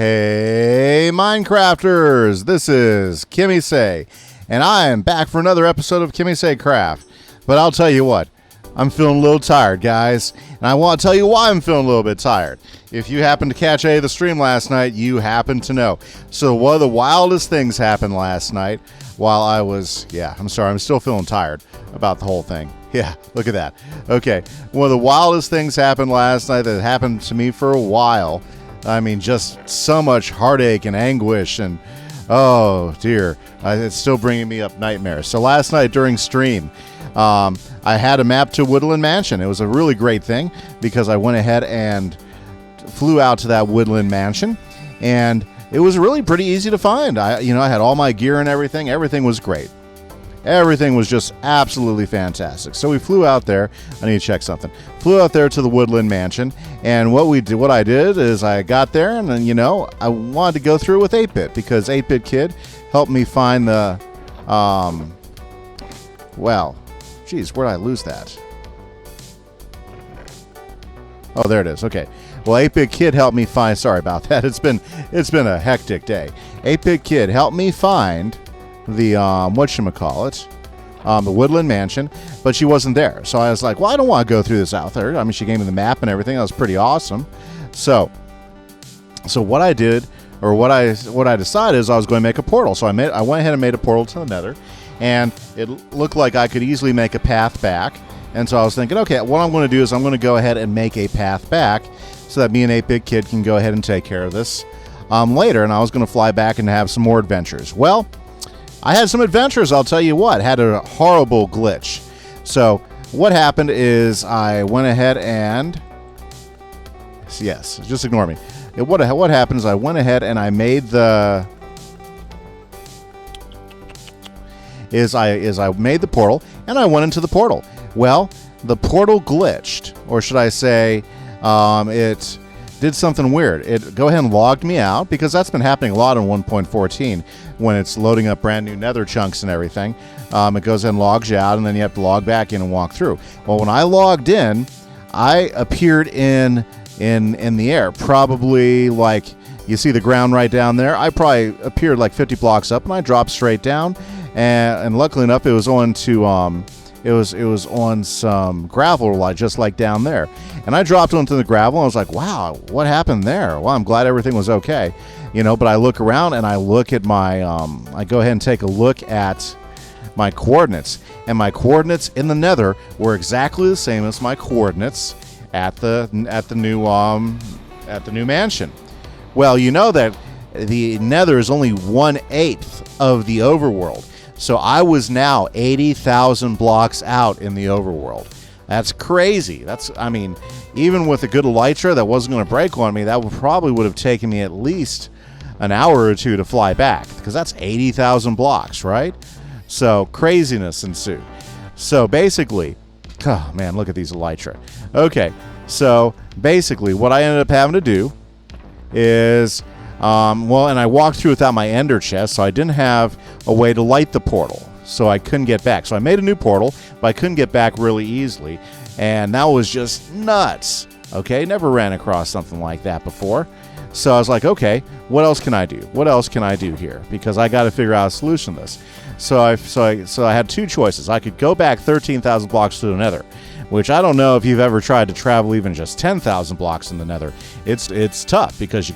Hey Minecrafters, this is Kimise, and I am back for another episode of KimiseCraft. But I'll tell you what, I'm feeling a little tired, guys, and I want to tell you why I'm feeling a little bit tired. If you happened to catch any of the stream last night, you happen to know. So one of the wildest things happened last night while I was, I'm still feeling tired about the whole thing. Yeah, look at that. Okay, one of the wildest things happened last night that happened to me for a while. I mean, just so much heartache and anguish, and oh dear, it's still bringing me up nightmares. So last night during stream, I had a map to Woodland Mansion. It was a really great thing because I went ahead and flew out to that Woodland Mansion, and it was really pretty easy to find. I had all my gear and everything. Everything was great. Everything was just absolutely fantastic. So we flew out there. I need to check something. Flew out there to the Woodland Mansion, and what I did is I got there, and then I wanted to go through with 8-Bit because 8-Bit Kid helped me find the where did I lose that? Oh, there it is. Okay. Well, 8-Bit Kid helped me find. Sorry about that. It's been a hectic day. 8-Bit Kid helped me find the the Woodland Mansion, but she wasn't there. So I was like, well, I don't want to go through this out there. I mean, she gave me the map and everything. That was pretty awesome. So what I did, or what I decided, is I was going to make a portal. So I went ahead and made a portal to the Nether, and it looked like I could easily make a path back. And so I was thinking, okay, what I'm going to do is I'm going to go ahead and make a path back so that me and 8-Bit Kid can go ahead and take care of this later. And I was going to fly back and have some more adventures. Well, I had some adventures, I'll tell you what. Had a horrible glitch. So what happened is I went ahead and... Yes, just ignore me. What happened is I went ahead and I made the... I made the portal, and I went into the portal. Well, the portal glitched, or should I say, it did something weird. It go ahead and logged me out, because that's been happening a lot in 1.14 when it's loading up brand new nether chunks and everything. It goes ahead and logs you out, and then you have to log back in and walk through. Well, when I logged in, I appeared in the air, probably like you see the ground right down there. I probably appeared like 50 blocks up, and I dropped straight down, and luckily enough, it was on to It was on some gravel, just like down there. And I dropped onto the gravel, and I was like, wow, what happened there? Well, I'm glad everything was okay. But I look around, and I look at my, I go ahead and take a look at my coordinates. And my coordinates in the Nether were exactly the same as my coordinates at the new mansion. Well, you know that the Nether is only 1/8 of the overworld. So I was now 80,000 blocks out in the overworld. That's crazy. Even with a good elytra that wasn't going to break on me, that probably would have taken me at least an hour or two to fly back, because that's 80,000 blocks, right? So craziness ensued. So basically, oh man, look at these elytra. Okay, so basically what I ended up having to do is... and I walked through without my ender chest, so I didn't have a way to light the portal, so I couldn't get back. So I made a new portal, but I couldn't get back really easily, and that was just nuts. Okay, never ran across something like that before. So I was like, okay, what else can I do? What else can I do here? Because I got to figure out a solution to this. So I had two choices. I could go back 13,000 blocks to the Nether, which I don't know if you've ever tried to travel even just 10,000 blocks in the Nether. It's tough because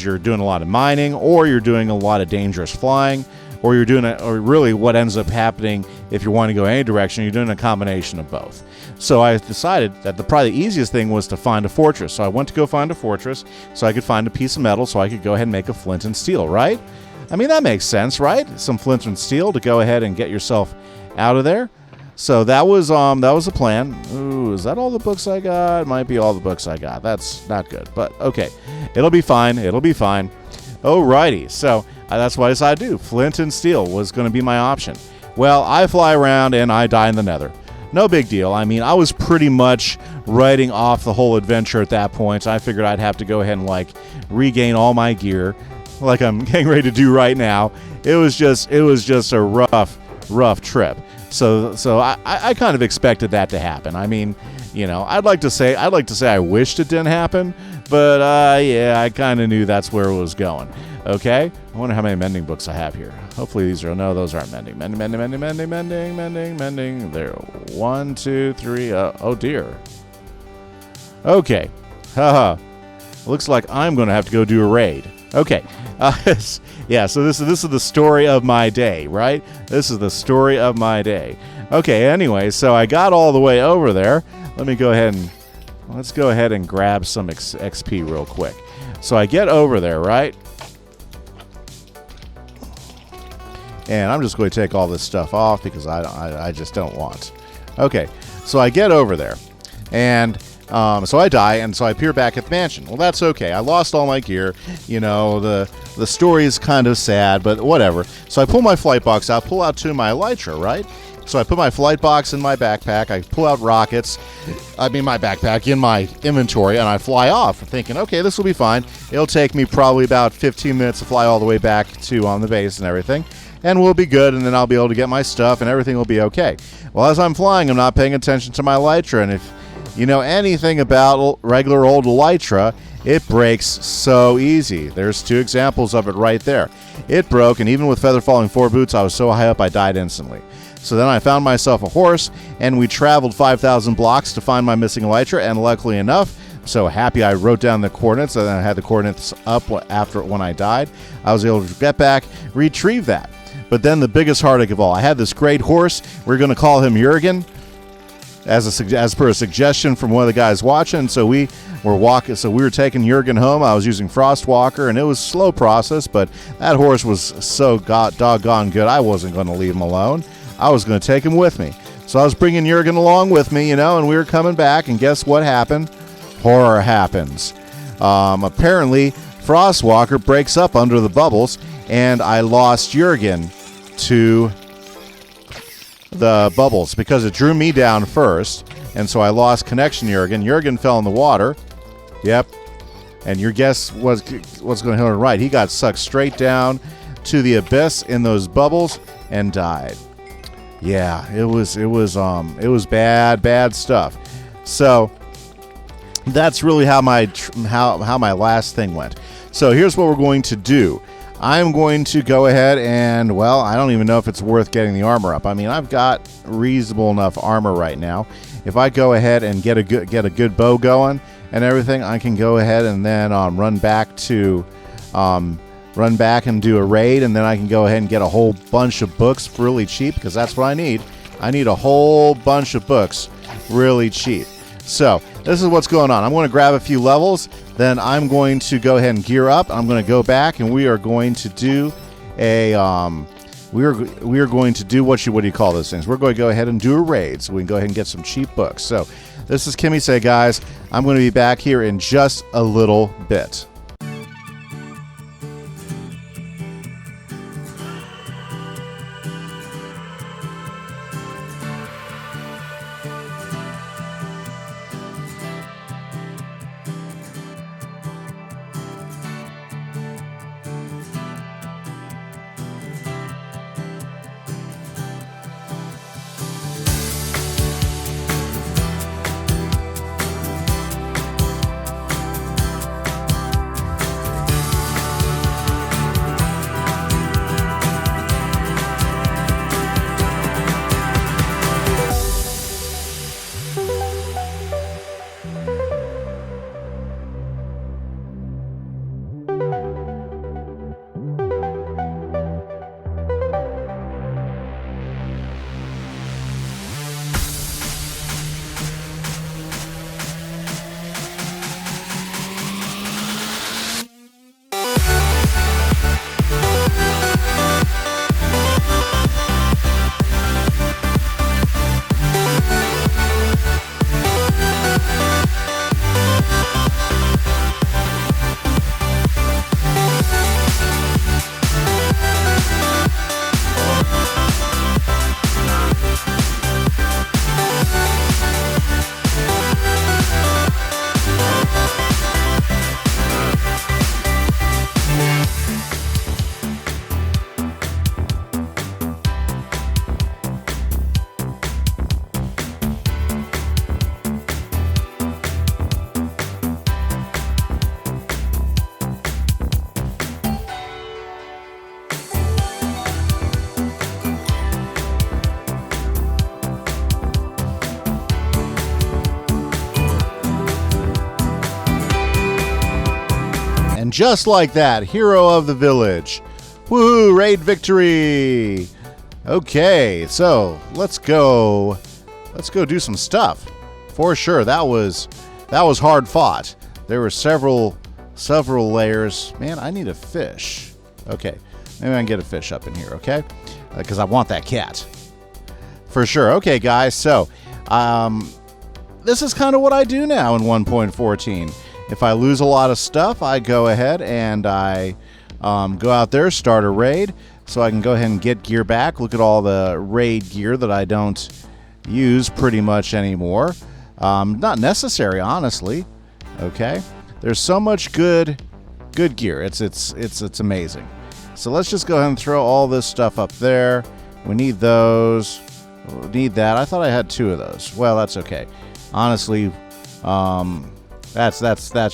you're doing a lot of mining, or you're doing a lot of dangerous flying, or really what ends up happening if you're wanting to go any direction, you're doing a combination of both. So I decided that probably the easiest thing was to find a fortress. So I went to go find a fortress so I could find a piece of metal so I could go ahead and make a flint and steel, right? I mean, that makes sense, right? Some flint and steel to go ahead and get yourself out of there. So that was the plan. Ooh, is that all the books I got? It might be all the books I got. That's not good, but okay. It'll be fine. It'll be fine. Alrighty. So that's what I decided to do. Flint and steel was going to be my option. Well, I fly around and I die in the Nether. No big deal. I mean, I was pretty much writing off the whole adventure at that point. So I figured I'd have to go ahead and regain all my gear, like I'm getting ready to do right now. It was just a rough trip. So I kind of expected that to happen. I mean, I'd like to say I wished it didn't happen, But yeah, I kind of knew that's where it was going. Okay, I wonder how many mending books I have here. Hopefully these are, no, those aren't mending. Mending. There, 1, 2, 3. Oh dear. Okay, haha. Looks like I'm going to have to go do a raid. Okay, yeah. So this is the story of my day, right? This is the story of my day. Okay. Anyway, so I got all the way over there. Let me go ahead and let's go ahead and grab some XP real quick. So I get over there, right? And I'm just going to take all this stuff off because I just don't want. Okay, so I get over there, and so I die, and so I appear back at the mansion. Well, that's okay. I lost all my gear. You know, the story is kind of sad, but whatever. So I pull my flight box out, pull out 2 of my elytra, right? So I put my flight box in my backpack. I pull out rockets, my backpack in my inventory, and I fly off, thinking, okay, this will be fine. It'll take me probably about 15 minutes to fly all the way back to on the base and everything. And we'll be good, and then I'll be able to get my stuff, and everything will be okay. Well, as I'm flying, I'm not paying attention to my elytra, and if you know anything about regular old elytra, it breaks so easy. There's 2 examples of it right there. It broke, and even with feather falling 4 boots, I was so high up I died instantly. So then I found myself a horse, and we traveled 5,000 blocks to find my missing elytra, and luckily enough, so happy I wrote down the coordinates, and I had the coordinates up after when I died. I was able to get back, retrieve that. But then the biggest heartache of all, I had this great horse. We're going to call him Jurgen, as per a suggestion from one of the guys watching. So we were taking Jurgen home. I was using Frostwalker, and it was a slow process, but that horse was so doggone good. I wasn't going to leave him alone. I was going to take him with me. So I was bringing Jurgen along with me, and we were coming back, and guess what happened? Horror happens. Apparently, Frostwalker breaks up under the bubbles, and I lost Jurgen to the bubbles because it drew me down first, and so I lost connection to Jurgen. Jurgen fell in the water. Yep. And your guess was what's going to happen right. He got sucked straight down to the abyss in those bubbles and died. Yeah, it was bad stuff. So that's really how my last thing went. So here's what we're going to do. I'm going to go ahead and, well, I don't even know if it's worth getting the armor up. I mean, I've got reasonable enough armor right now. If I go ahead and get a good bow going and everything, I can go ahead and then run back and do a raid, and then I can go ahead and get a whole bunch of books really cheap, because that's what I need. I need a whole bunch of books really cheap. So this is what's going on. I'm going to grab a few levels, then I'm going to go ahead and gear up. I'm going to go back, and we are going to do a we are going to do what do you call those things? We're going to go ahead and do a raid, so we can go ahead and get some cheap books. So this is Kimise, guys. I'm going to be back here in just a little bit. And just like that, hero of the village. Woohoo, raid victory. Okay, so let's go do some stuff. For sure, that was hard fought. There were several layers. Man, I need a fish. Okay, maybe I can get a fish up in here, okay? Because I want that cat. For sure. Okay, guys, so this is kind of what I do now in 1.14. If I lose a lot of stuff, I go ahead and I go out there, start a raid, so I can go ahead and get gear back. Look at all the raid gear that I don't use pretty much anymore. Not necessary, honestly. Okay, there's so much good gear. It's amazing. So let's just go ahead and throw all this stuff up there. We need those. We need that. I thought I had 2 of those. Well, that's okay. Honestly, that's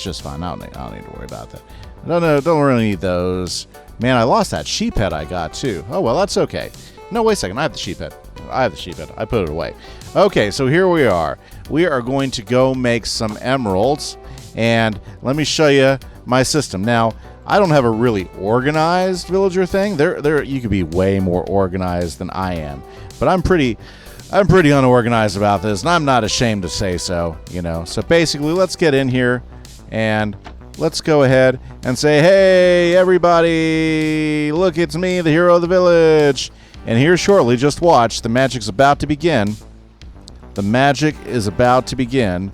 just fine. I don't need to worry about that. Don't really need those. Man, I lost that sheep head I got too. Oh well, that's okay. No, wait a second. I have the sheep head. I put it away. Okay, so here we are. We are going to go make some emeralds, and let me show you my system. Now, I don't have a really organized villager thing. You could be way more organized than I am, but I'm pretty unorganized about this, and I'm not ashamed to say so, you know. So basically, let's get in here and let's go ahead and say, hey, everybody, look, it's me, the hero of the village. And here shortly, just watch, the magic's about to begin. The magic is about to begin.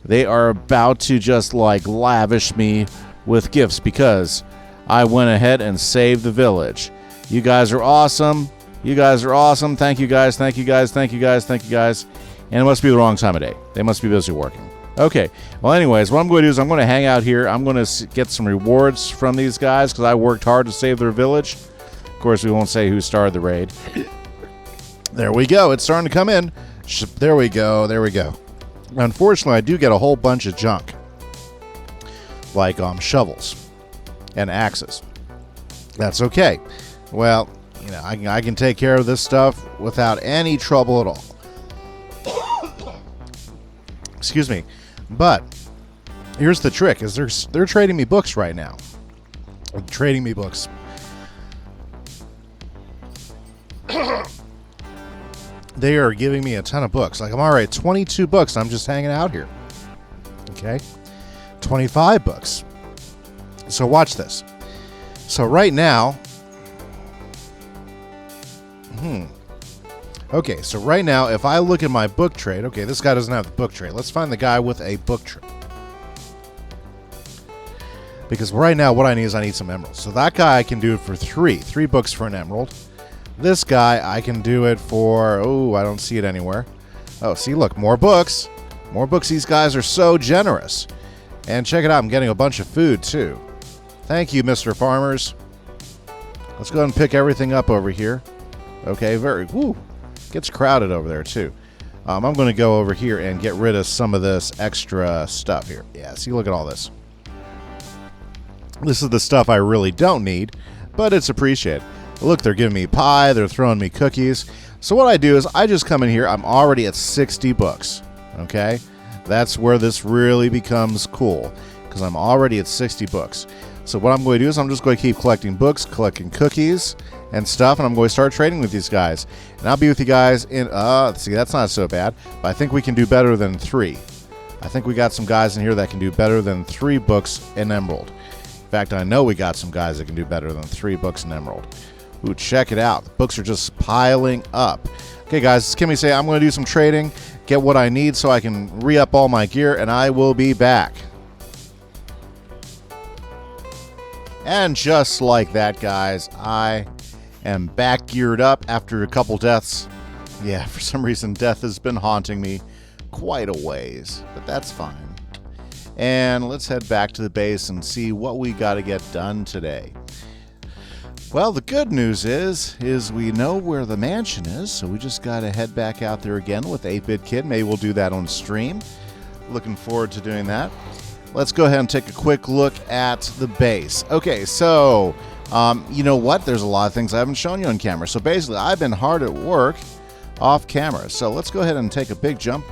They are about to just like lavish me with gifts because I went ahead and saved the village. You guys are awesome. You guys are awesome. Thank you guys. Thank you guys. Thank you guys. Thank you guys. And it must be the wrong time of day. They must be busy working. Okay. Well, anyways, what I'm going to do is I'm going to hang out here. I'm going to get some rewards from these guys because I worked hard to save their village. Of course, we won't say who started the raid. There we go. It's starting to come in. There we go. There we go. Unfortunately, I do get a whole bunch of junk. Like shovels and axes. That's okay. Well, you know, I can take care of this stuff without any trouble at all. Excuse me. But here's the trick: is they're trading me books right now. They're trading me books. They are giving me a ton of books. Like I'm already at 22 books. I'm just hanging out here. Okay. 25 books. So watch this. So right now, okay, so right now, if I look at my book trade, okay, this guy doesn't have the book trade. Let's find the guy with a book trade. Because right now, what I need is I need some emeralds. So that guy I can do it for 3 books for an emerald. This guy, I can do it for, oh, I don't see it anywhere. Oh, see, look, more books. More books. These guys are so generous. And check it out, I'm getting a bunch of food, too. Thank you, Mr. Farmers. Let's go ahead and pick everything up over here. Okay, gets crowded over there, too. I'm going to go over here and get rid of some of this extra stuff here. Yeah, see, look at all this. This is the stuff I really don't need, but it's appreciated. Look, they're giving me pie. They're throwing me cookies. So what I do is I just come in here. I'm already at 60 books, okay? That's where this really becomes cool because I'm already at 60 books. So what I'm going to do is I'm just going to keep collecting books, collecting cookies and stuff, and I'm going to start trading with these guys. And I'll be with you guys in, see, that's not so bad, but I think we can do better than 3. I think we got some guys in here that can do better than 3 books in Emerald. In fact, I know we got some guys that can do better than 3 books in Emerald. Ooh, check it out. The books are just piling up. Okay, guys, it's Kimise. I'm going to do some trading, get what I need so I can re-up all my gear, and I will be back. And just like that, guys, I am back geared up after a couple deaths. Yeah, for some reason, death has been haunting me quite a ways, but that's fine. And let's head back to the base and see what we got to get done today. Well, the good news is we know where the mansion is, so we just got to head back out there again with 8-Bit Kid. Maybe we'll do that on stream. Looking forward to doing that. Let's go ahead and take a quick look at the base. Okay, so, you know what? There's a lot of things I haven't shown you on camera. So basically, I've been hard at work off camera. So let's go ahead and take a big jump.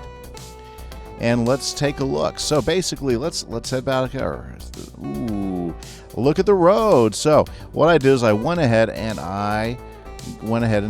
And let's take a look. So basically, let's head back. Ooh, look at the road. So what I did is I went ahead and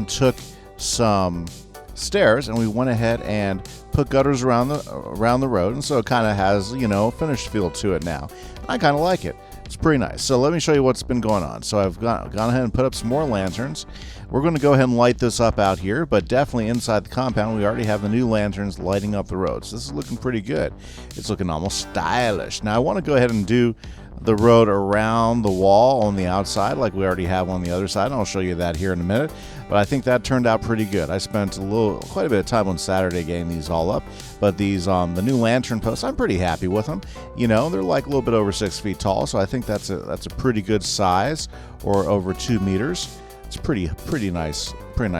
took some stairs, and we went ahead and put gutters around the road, and so it kind of has, you know, a finished feel to it now. I kind of like it. It's pretty nice. So let me show you what's been going on. So I've gone ahead and put up some more lanterns. We're going to go ahead and light this up out here, but definitely inside the compound we already have the new lanterns lighting up the road. So this is looking pretty good. It's looking almost stylish. Now I want to go ahead and do the road around the wall on the outside like we already have on the other side. I'll show you that here in a minute, but I think that turned out pretty good. I spent quite a bit of time on Saturday getting these all up, but these the new lantern posts, I'm pretty happy with them. You know, they're like a little bit over 6 feet tall, so I think that's a pretty good size, or over 2 meters. It's pretty nice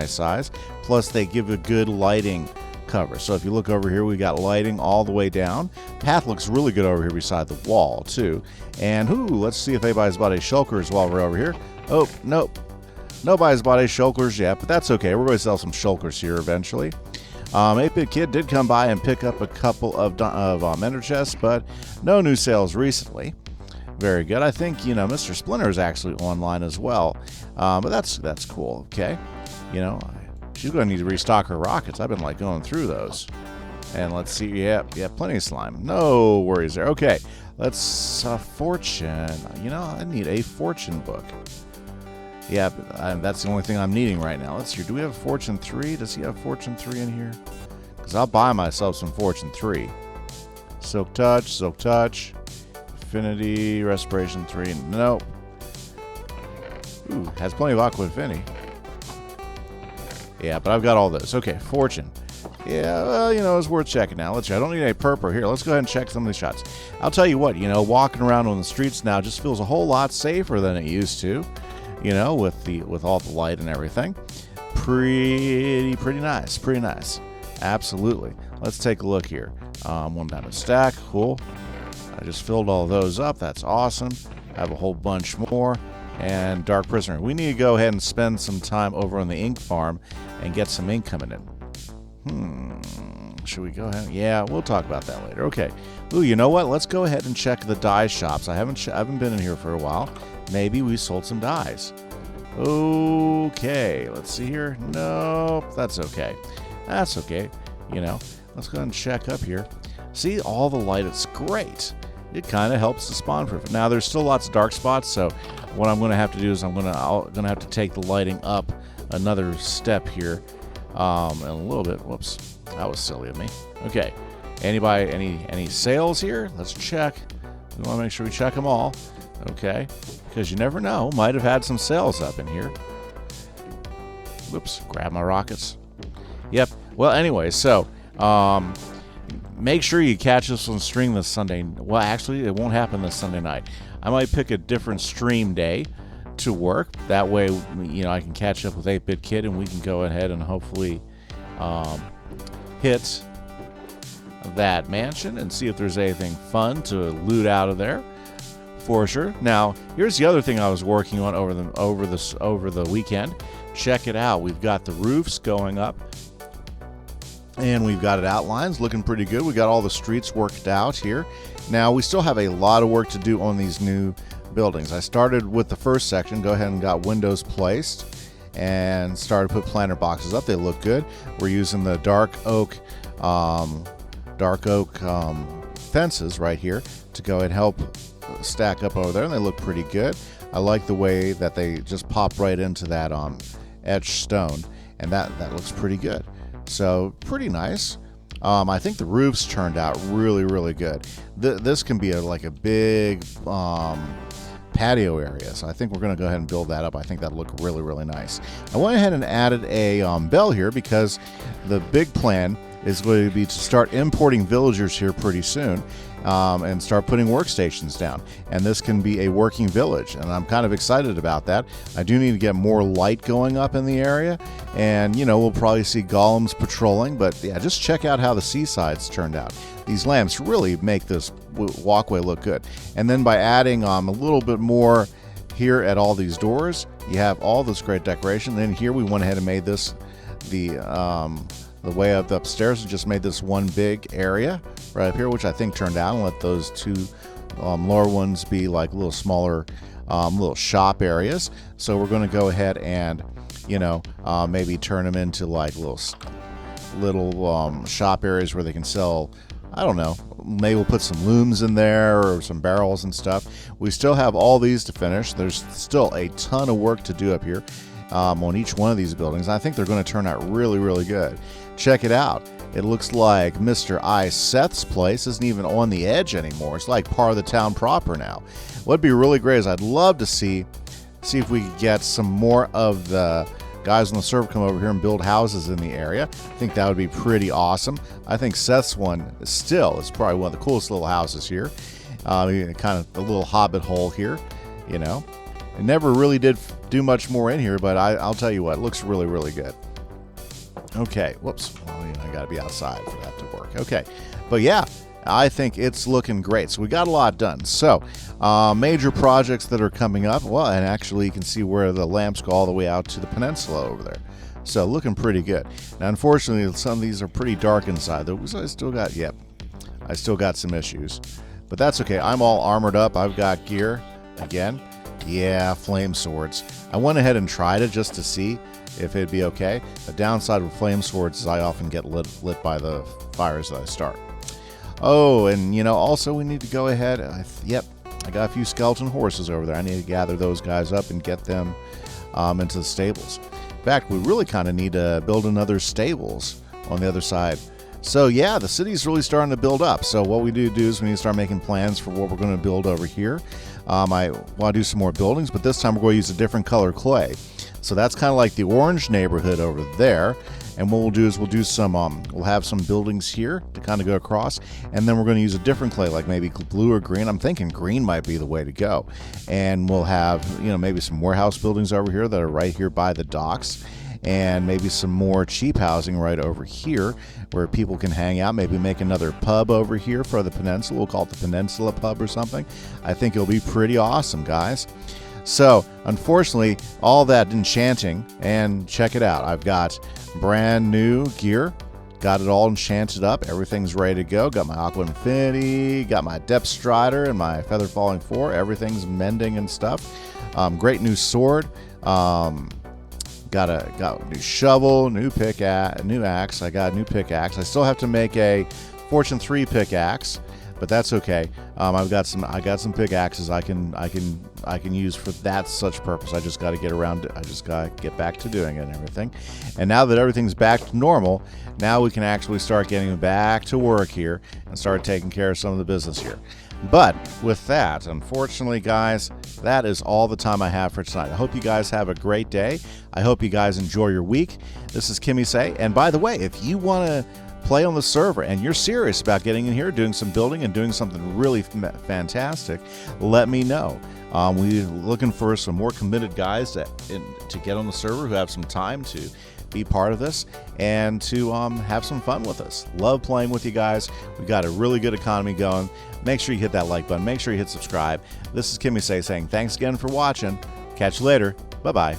size. Plus they give a good lighting cover. So if you look over here, we got lighting all the way down. Path looks really good over here beside the wall too. And let's see if anybody's bought any shulkers while we're over here. Oh, nope. Nobody's bought any shulkers yet, but that's okay. We're going to sell some shulkers here eventually. 8-Bit Kid did come by and pick up a couple of ender chests, but no new sales recently. Very good. I think, you know, Mr. Splinter is actually online as well. But that's cool. Okay. You know, she's going to need to restock her rockets. I've been like going through those. And let's see. Yeah, plenty of slime. No worries there. Okay. Let's fortune. You know, I need a fortune book. Yeah, that's the only thing I'm needing right now. Let's see. Do we have Fortune 3? Does he have Fortune 3 in here? Because I'll buy myself some Fortune 3. Silk Touch. Infinity, Respiration 3. Nope. Ooh, has plenty of Aqua Infinity. Yeah, but I've got all those. Okay, Fortune. Yeah, well, you know, it's worth checking now. Let's see. I don't need any purple here. Let's go ahead and check some of these shots. I'll tell you what, you know, walking around on the streets now just feels a whole lot safer than it used to. You know, with all the light and everything. Pretty nice. Pretty nice. Absolutely. Let's take a look here. 1 diamond stack. Cool. I just filled all those up. That's awesome. I have a whole bunch more. And Dark Prisoner. We need to go ahead and spend some time over on the ink farm and get some ink coming in. Should we go ahead? Yeah, we'll talk about that later. Okay. Ooh, you know what? Let's go ahead and check the dye shops. I haven't been in here for a while. Maybe we sold some dyes. Okay. Let's see here. Nope. That's okay. That's okay. You know, let's go ahead and check up here. See, all the light. It's great. It kind of helps the spawn proof. Now, there's still lots of dark spots, so what I'm going to have to do is I'm going to have to take the lighting up another step here, and a little bit. Whoops, that was silly of me. Okay, any sales here? Let's check. We want to make sure we check them all. Okay, because you never know, might have had some sales up in here. Whoops, grab my rockets. Yep. Well, anyway, so make sure you catch us on stream this Sunday. Well, actually, it won't happen this Sunday night. I might pick a different stream day to work. That way, you know, I can catch up with 8-Bit Kid, and we can go ahead and hopefully hit that mansion and see if there's anything fun to loot out of there. For sure. Now, here's the other thing I was working on over the weekend. Check it out. We've got the roofs going up. And we've got it outlines looking pretty good. We got all the streets worked out here. Now, we still have a lot of work to do on these new buildings. I started with the first section, go ahead and got windows placed and started to put planter boxes up. They look good. We're using the dark oak fences right here to go and help stack up over there, and they look pretty good. I like the way that they just pop right into that etched stone, and that looks pretty good. So pretty nice. I think the roofs turned out really good. This can be like a big patio area, so I think we're going to go ahead and build that up. I think that'll look really nice. I went ahead and added a bell here because the big plan is going to be to start importing villagers here pretty soon. And start putting workstations down. And this can be a working village, and I'm kind of excited about that. I do need to get more light going up in the area, and you know, we'll probably see golems patrolling, but yeah, just check out how the seasides turned out. These lamps really make this walkway look good. And then by adding a little bit more here at all these doors, you have all this great decoration. Then here we went ahead and made this the way up upstairs, and just made this one big area right up here, which I think turned out, and let those two lower ones be like little smaller little shop areas. So we're going to go ahead and, you know, maybe turn them into like little shop areas where they can sell, I don't know, maybe we'll put some looms in there or some barrels and stuff. We still have all these to finish. There's still a ton of work to do up here on each one of these buildings. I think they're going to turn out really, really good. Check it out. It looks like Mr. I. Seth's place isn't even on the edge anymore. It's like part of the town proper now. What'd be really great is I'd love to see if we could get some more of the guys on the server come over here and build houses in the area. I think that would be pretty awesome. I think Seth's one still is probably one of the coolest little houses here. Kind of a little hobbit hole here, you know. It never really did do much more in here, but I'll tell you what, it looks really, really good. Okay, whoops. Well, I got to be outside for that to work. Okay, but yeah, I think it's looking great. So we got a lot done. So major projects that are coming up. Well, and actually you can see where the lamps go all the way out to the peninsula over there. So looking pretty good. Now, unfortunately, some of these are pretty dark inside. Those I still got, yep, I still got some issues. But that's okay. I'm all armored up. I've got gear again. Yeah, flame swords. I went ahead and tried it just to see if it'd be okay. The downside with flame swords is I often get lit by the fires that I start. Oh, and you know, also we need to go ahead. Yep, I got a few skeleton horses over there. I need to gather those guys up and get them into the stables. In fact, we really kind of need to build another stables on the other side. So yeah, the city's really starting to build up. So what we need to do is we need to start making plans for what we're going to build over here. I want to do some more buildings, but this time we're going to use a different color clay. So that's kind of like the orange neighborhood over there. And what we'll do is we'll do some, we'll have some buildings here to kind of go across. And then we're going to use a different clay, like maybe blue or green. I'm thinking green might be the way to go. And we'll have, you know, maybe some warehouse buildings over here that are right here by the docks. And maybe some more cheap housing right over here where people can hang out. Maybe make another pub over here for the peninsula. We'll call it the Peninsula Pub or something. I think it'll be pretty awesome, guys. So, unfortunately, all that enchanting, and check it out. I've got brand new gear. Got it all enchanted up. Everything's ready to go. Got my Aqua Infinity, got my Depth Strider, and my Feather Falling 4. Everything's mending and stuff. Great new sword. Got a new shovel, new axe. I got a new pickaxe. I still have to make a Fortune 3 pickaxe, but that's okay. I got some pickaxes I can use for that such purpose. I just got to get around it. I just got to get back to doing it and everything. And now that everything's back to normal, now we can actually start getting back to work here and start taking care of some of the business here. But with that, unfortunately, guys, that is all the time I have for tonight. I hope you guys have a great day. I hope you guys enjoy your week. This is Kimise. And by the way, if you want to play on the server and you're serious about getting in here, doing some building and doing something really fantastic, let me know. We're looking for some more committed guys to get on the server who have some time to be part of this and to have some fun with us. Love playing with you guys. We got a really good economy going. Make sure you hit that like button. Make sure you hit subscribe. This is Kimise saying thanks again for watching. Catch you later. Bye-bye.